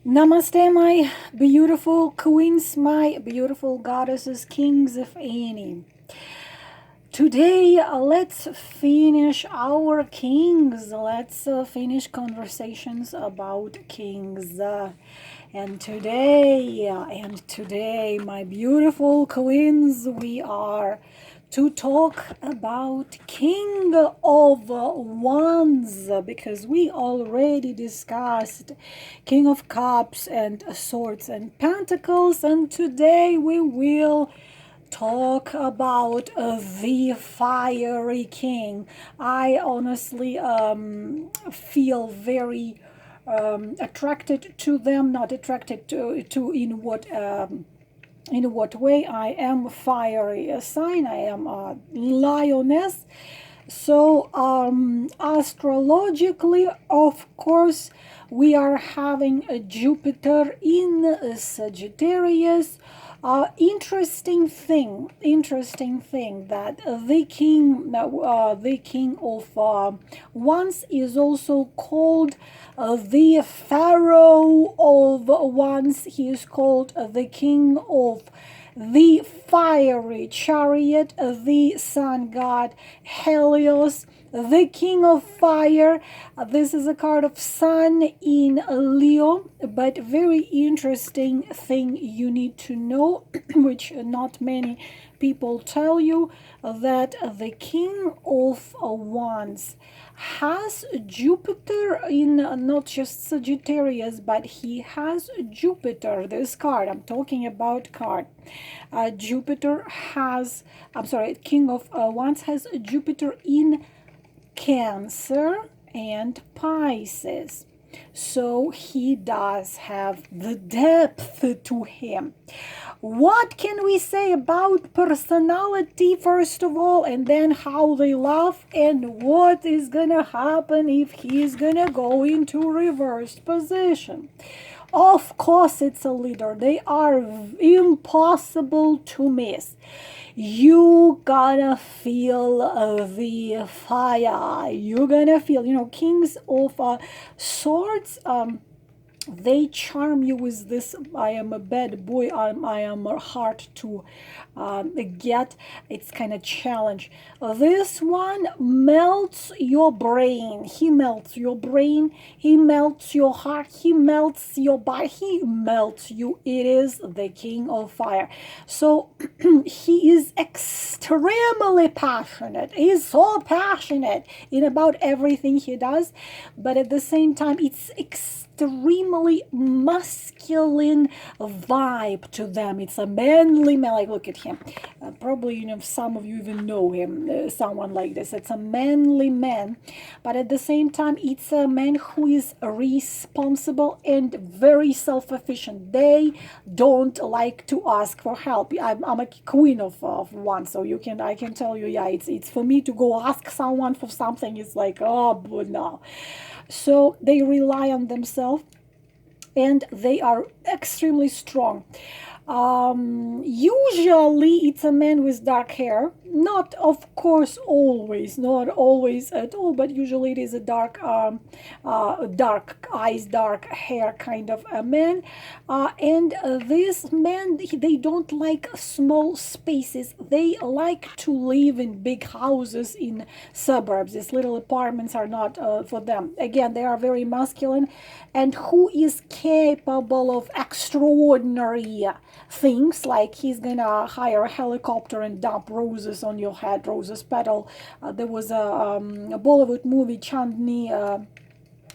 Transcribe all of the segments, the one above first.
Namaste, my beautiful queens, my beautiful goddesses, kings of any. Today, let's finish our kings. Let's finish conversations about kings. And today, my beautiful queens, we are to talk about King of Wands, because we already discussed King of Cups and Swords and Pentacles, and today we will talk about the fiery king. I honestly feel very attracted to them, not attracted to in what way. I am a fiery sign. I am a lioness. So astrologically, of course, we are having a Jupiter in Sagittarius. Interesting thing that the king of Wands is also called the Pharaoh of Wands. He is called the king of the fiery chariot, the sun god Helios, the king of fire. This is a card of sun in Leo, but very interesting thing you need to know, which not many people tell you, that the king of wands has Jupiter in not just Sagittarius, but he has Jupiter. This card, I'm talking about card. Jupiter has, I'm sorry, King of Wands has Jupiter in Cancer and Pisces. So he does have the depth to him. What can we say about personality, first of all, and then how they love, and what is gonna happen if he's gonna go into reversed position? Of course, it's a leader. They are impossible to miss. You gotta feel the fire. You're gonna feel, kings of swords. They charm you with this I am a bad boy, I am hard to get. It's kind of challenge. This one melts your brain. He melts your brain, he melts your heart, he melts your body, he melts you. It is the king of fire. So he is extremely passionate. He's so passionate in about everything he does, but at the same time it's extremely masculine vibe to them. It's a manly man. Like, look at him. Probably, some of you even know him, someone like this. It's a manly man, but at the same time, it's a man who is responsible and very self-efficient. They don't like to ask for help. I'm a queen of one, so I can tell you, yeah, it's for me to go ask someone for something. It's like, oh, but no. So they rely on themselves and they are extremely strong. Usually it's a man with dark hair, not of course always, not always at all, but usually it is a dark eyes, dark hair kind of a man. And this men, they don't like small spaces. They like to live in big houses in suburbs. These little apartments are not for them. Again, they are very masculine, and who is capable of extraordinary things, like he's gonna hire a helicopter and dump roses on your head, roses petal. There was a Bollywood movie, Chandni,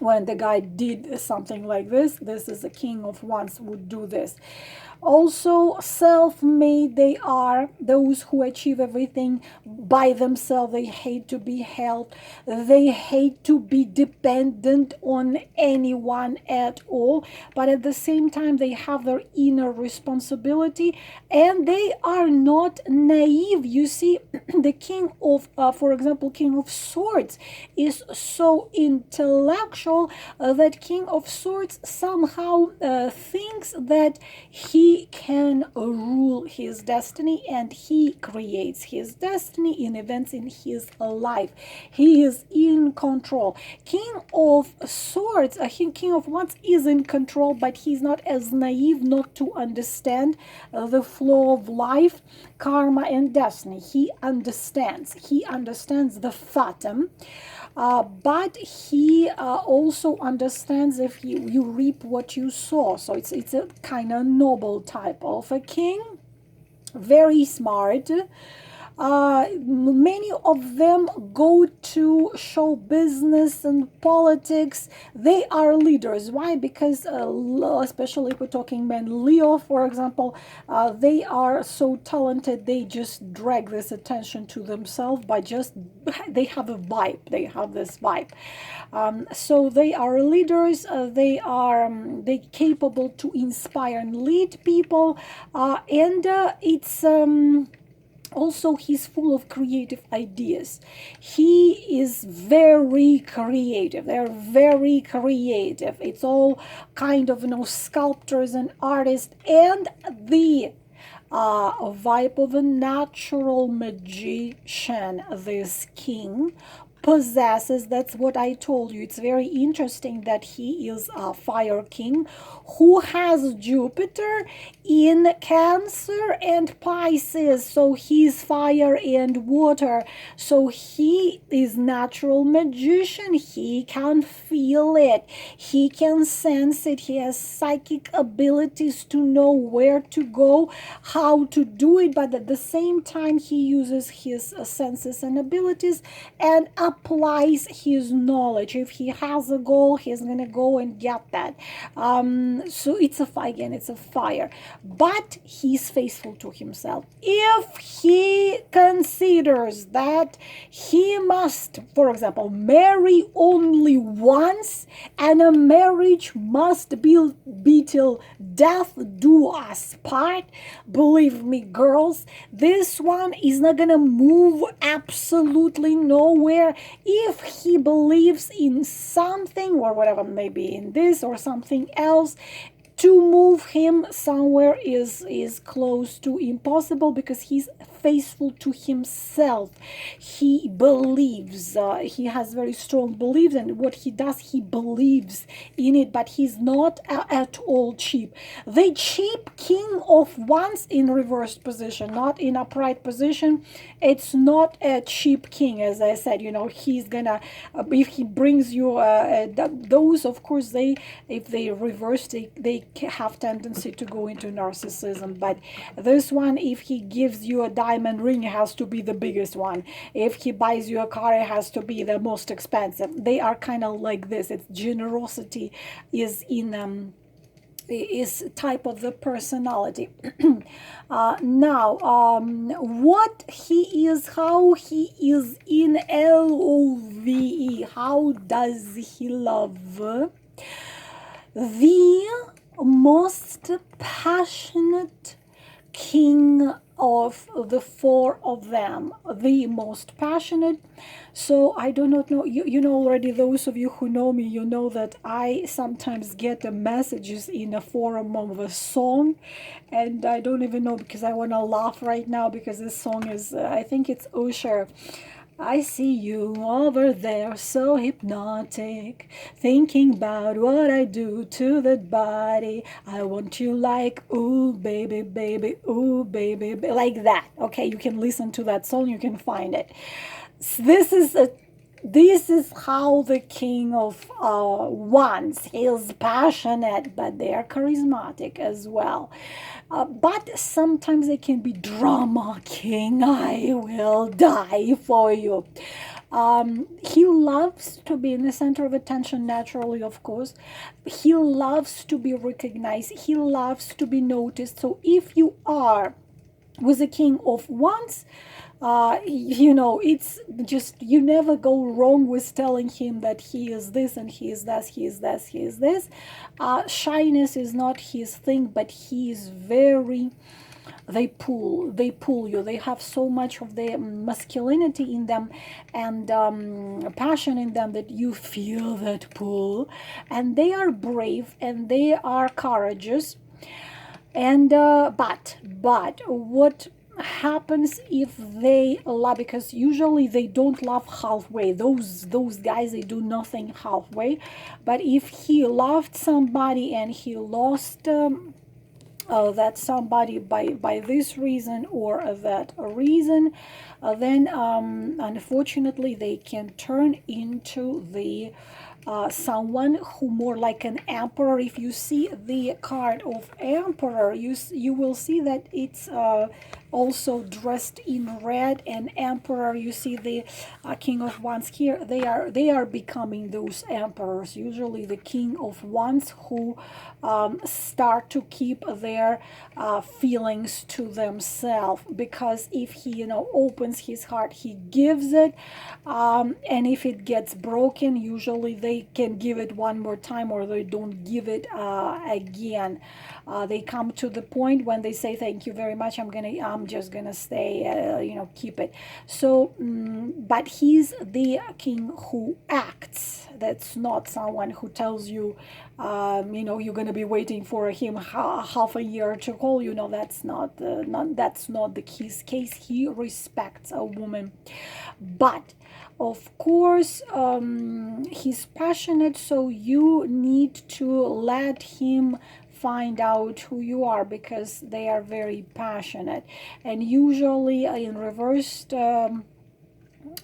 when the guy did something like this. This is a king of wands would do this. Also self-made, they are those who achieve everything by themselves. They hate to be helped, they hate to be dependent on anyone at all, but at the same time they have their inner responsibility, and they are not naive. You see, the king of for example, king of swords is so intellectual that king of swords somehow thinks that he he can rule his destiny, and he creates his destiny in events in his life. He is in control. King of Swords, King of Wands is in control, but he's not as naive not to understand the flow of life, karma, and destiny. He understands. He understands the fatum. But he also understands if you reap what you sow. So it's a kind of noble type of a king, very smart. Many of them go to show business and politics. They are leaders. Why? Because especially if we're talking men, Leo, for example, they are so talented. They just drag this attention to themselves by just, they have a vibe. They have this vibe. So they are leaders. They capable to inspire and lead people. And it's also, he's full of creative ideas. He is very creative. They're very creative. It's all kind of, sculptors and artists, and the vibe of a natural magician, this king possesses. That's what I told you. It's very interesting that he is a fire king who has Jupiter in Cancer and Pisces. So he's fire and water. So he is natural magician. He can feel it. He can sense it. He has psychic abilities to know where to go, how to do it. But at the same time, he uses his senses and abilities and applies his knowledge. If he has a goal, he's gonna go and get that. So it's a fire, again, it's a fire, but he's faithful to himself. If he considers that he must, for example, marry only once, and a marriage must be till death do us part, believe me, girls, this one is not gonna move absolutely nowhere. If he believes in something or whatever, maybe in this or something else, to move him somewhere is close to impossible, because he's faithful to himself. He believes, he has very strong beliefs, and what he does, he believes in it, but he's not at all cheap. The cheap King of Wands in reversed position, not in upright position, it's not a cheap king. As I said, he's gonna, if he brings you those, of course, if they reverse, they have tendency to go into narcissism. But this one, if he gives you a diamond ring, it has to be the biggest one. If he buys you a car, it has to be the most expensive. They are kind of like this. It's generosity is in is type of the personality. Now, what he is, how he is in LOVE, how does he love? The most passionate king of the four of them, the most passionate. So I do not know, you know already, those of you who know me, you know that I sometimes get messages in a forum of a song, and I don't even know, because I want to laugh right now, because this song is, I think it's Usher. I see you over there, so hypnotic, thinking about what I do to that body. I want you like, ooh, baby, baby, ooh, baby, like that. Okay, you can listen to that song, you can find it. This is how the King of Wands is passionate, but they are charismatic as well. But sometimes they can be drama king. I will die for you. He loves to be in the center of attention, naturally, of course. He loves to be recognized. He loves to be noticed. So if you are with the King of Wands, it's just, you never go wrong with telling him that he is this and he is that, he is this, he is this. Shyness is not his thing, but he is very, they pull you. They have so much of their masculinity in them and passion in them that you feel that pull. And they are brave and they are courageous. And but what happens if they love, because usually they don't love halfway, those guys, they do nothing halfway. But if he loved somebody and he lost that somebody by this reason or that reason, then unfortunately they can turn into the someone who more like an emperor. If you see the card of emperor, you will see that it's also dressed in red, and emperor, you see the king of wands here, they are becoming those emperors, usually the king of wands, who start to keep their feelings to themselves, because if he opens his heart, he gives it, and if it gets broken, usually they can give it one more time, or they don't give it again. They come to the point when they say thank you very much, I'm just gonna stay, keep it. So but he's the king who acts. That's not someone who tells you, you're gonna be waiting for him half a year to call you. No, that's not his case. He respects a woman, but of course he's passionate, so you need to let him find out who you are, because they are very passionate. And usually in reversed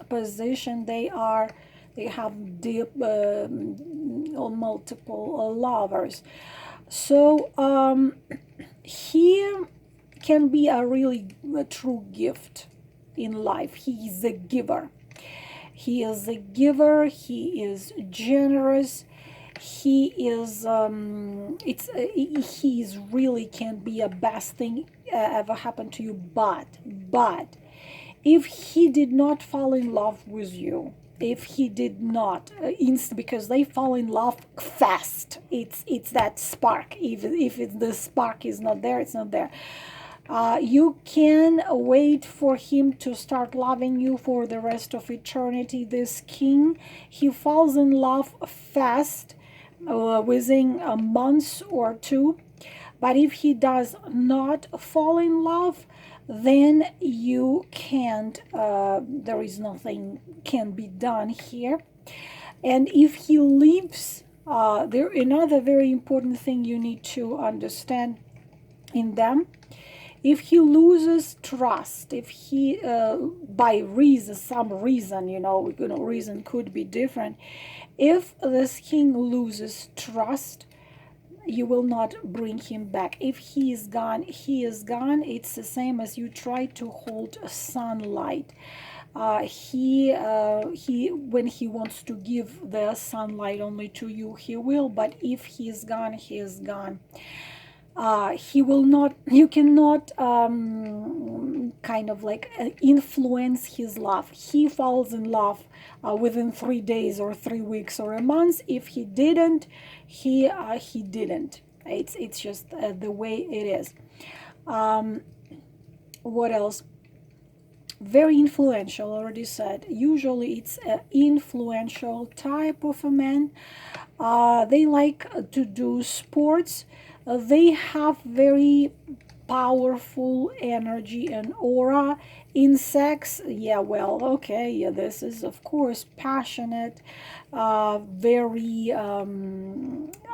position, they have deep or multiple lovers. So he can be a true gift in life. He is a giver. He is a giver. He is generous. He is he is really can be a best thing ever happened to you. But if he did not fall in love with you, if he did not because they fall in love fast, it's that spark. If the spark is not there, it's not there. You can wait for him to start loving you for the rest of eternity. This king, he falls in love fast, within a month or two. But if he does not fall in love, then you can't, there is nothing can be done here. And if he leaves, there another very important thing you need to understand in them. If he loses trust, if he by reason, some reason, reason could be different. If this king loses trust, you will not bring him back. If he is gone, he is gone. It's the same as you try to hold sunlight. He when he wants to give the sunlight only to you, he will. But if he is gone, he is gone. He will not, you cannot kind of like influence his love. He falls in love within 3 days or 3 weeks or a month. If he didn't, he didn't. It's just the way it is. What else? Very influential, already said. Usually it's an influential type of a man. They like to do sports. They have very powerful energy and aura. In sex, yeah, well, okay, yeah, this is of course passionate, very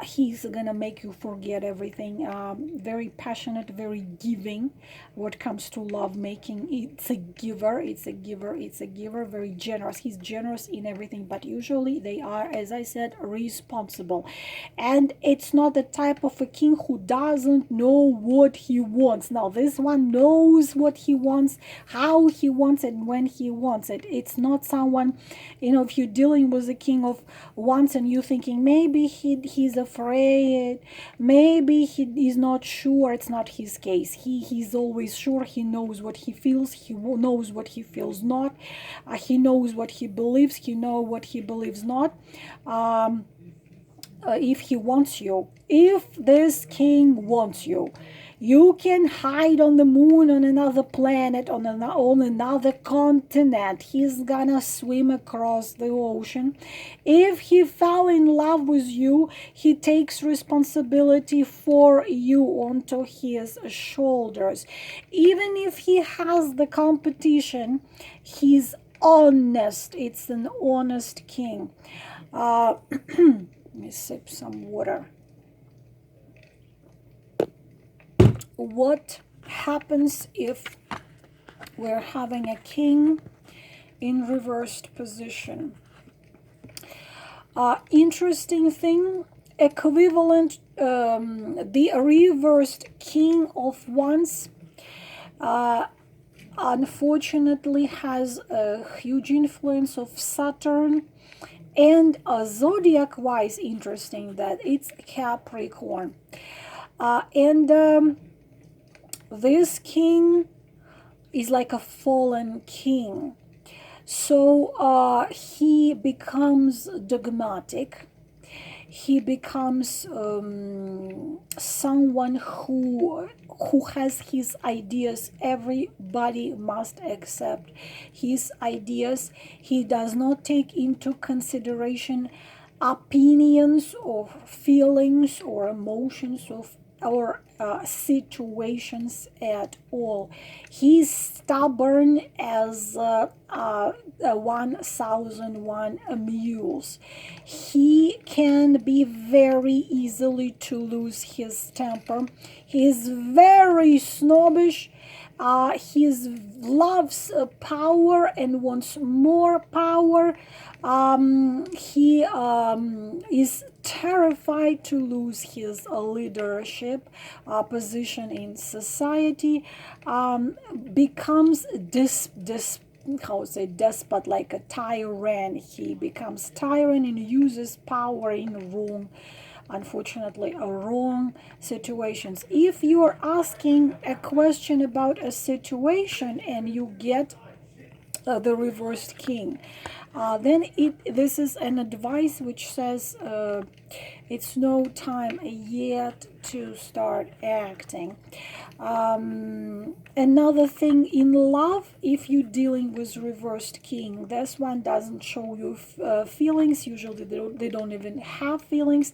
he's gonna make you forget everything. Very passionate, very giving. What comes to love making, it's a giver, it's a giver, it's a giver. Very generous. He's generous in everything, but usually they are, as I said, responsible. And it's not the type of a king who doesn't know what he wants. Now this one knows what he wants, how he wants it, and when he wants it. It's not someone, if you're dealing with a king of wands and you're thinking maybe he's afraid, maybe he's not sure, it's not his case. He's always sure. He knows what he feels. He knows what he feels not. He knows what he believes. He knows what he believes not. If he wants you, if this king wants you, You can hide on the moon, on another planet, on another continent. He's gonna swim across the ocean. If he fell in love with you, he takes responsibility for you onto his shoulders. Even if he has the competition, he's honest. It's an honest king. Let me sip some water. What happens if we're having a king in reversed position? Interesting thing, equivalent, the reversed king of wands unfortunately has a huge influence of Saturn, and zodiac wise interesting that it's Capricorn, and this king is like a fallen king. So he becomes dogmatic. He becomes someone who has his ideas. Everybody must accept his ideas. He does not take into consideration opinions or feelings or emotions of or situations at all. He's stubborn as 1001 mules. He can be very easily to lose his temper. He is very snobbish. He loves power and wants more power. He is terrified to lose his leadership position in society. Becomes despot, like a tyrant. He becomes tyrant and uses power in wrong, unfortunately, wrong situations. If you are asking a question about a situation and you get the reversed king, then this is an advice which says it's no time yet to start acting. Another thing in love, if you're dealing with reversed king, this one doesn't show you feelings. Usually they don't even have feelings.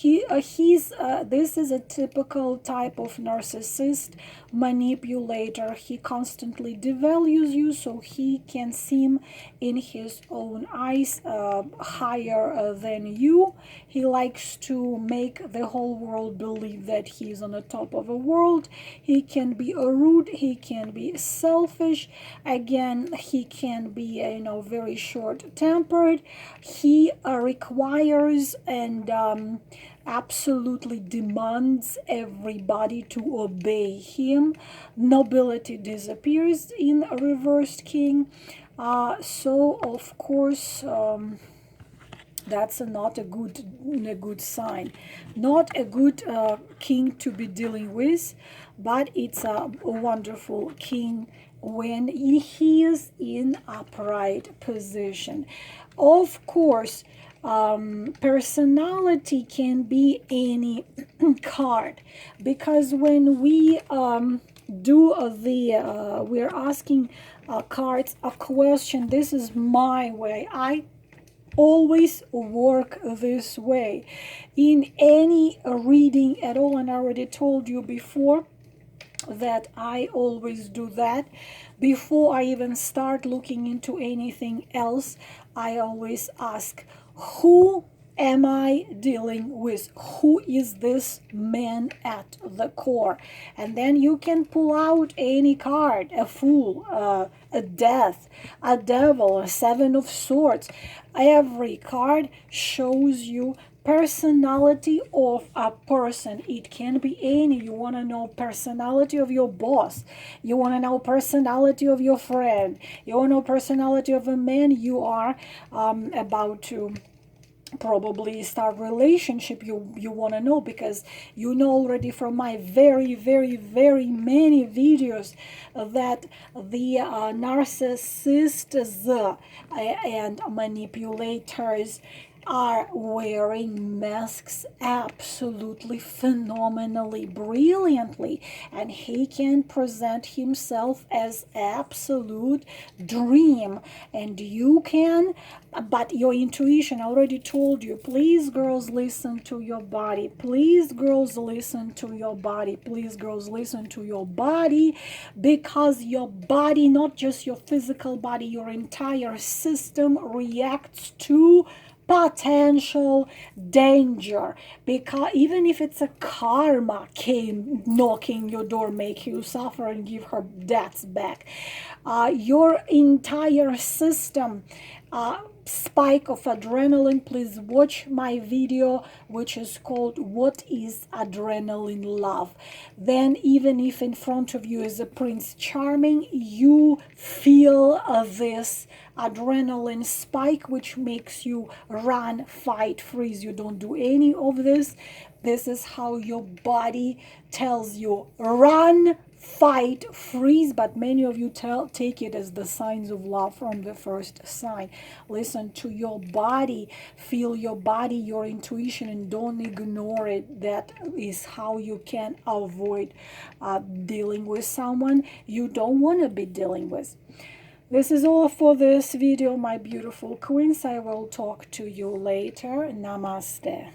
This is a typical type of narcissist manipulator. He constantly devalues you so he can seem in his own eyes higher than you. He likes to make the whole world believe that he's on the top of the world. He can be rude. He can be selfish. Again, he can be very short-tempered. He requires and absolutely demands everybody to obey him. Nobility disappears in a reversed king. So of course that's not a good sign, not a good king to be dealing with. But it's a wonderful king when he is in upright position. Of course, personality can be any card, because when we we're asking cards a question, this is my way. I always work this way in any reading at all, and I already told you before that I always do that. Before I even start looking into anything else, I always ask, who am I dealing with? Who is this man at the core? And then you can pull out any card, a fool, a death, a devil, a seven of swords. Every card shows you personality of a person. It can be any. You want to know personality of your boss, you want to know personality of your friend, you want to know personality of a man you are about to probably start relationship. You want to know, because you know already from my very many videos that the narcissists and manipulators are wearing masks absolutely phenomenally brilliantly, and he can present himself as absolute dream, and you can, but your intuition already told you, please girls, listen to your body, please girls, listen to your body, please girls, listen to your body, because your body, not just your physical body, your entire system reacts to potential danger, because even if it's a karma came knocking your door, make you suffer and give her debts back, your entire system spike of adrenaline. Please watch my video which is called what is adrenaline love. Then even if in front of you is a Prince Charming, you feel this adrenaline spike which makes you run, fight, freeze. You don't do any of this. This is how your body tells you run, fight, freeze, but many of you take it as the signs of love from the first sign. Listen to your body, feel your body, your intuition, and don't ignore it. That is how you can avoid dealing with someone you don't want to be dealing with. This is all for this video, my beautiful queens. I will talk to you later. Namaste.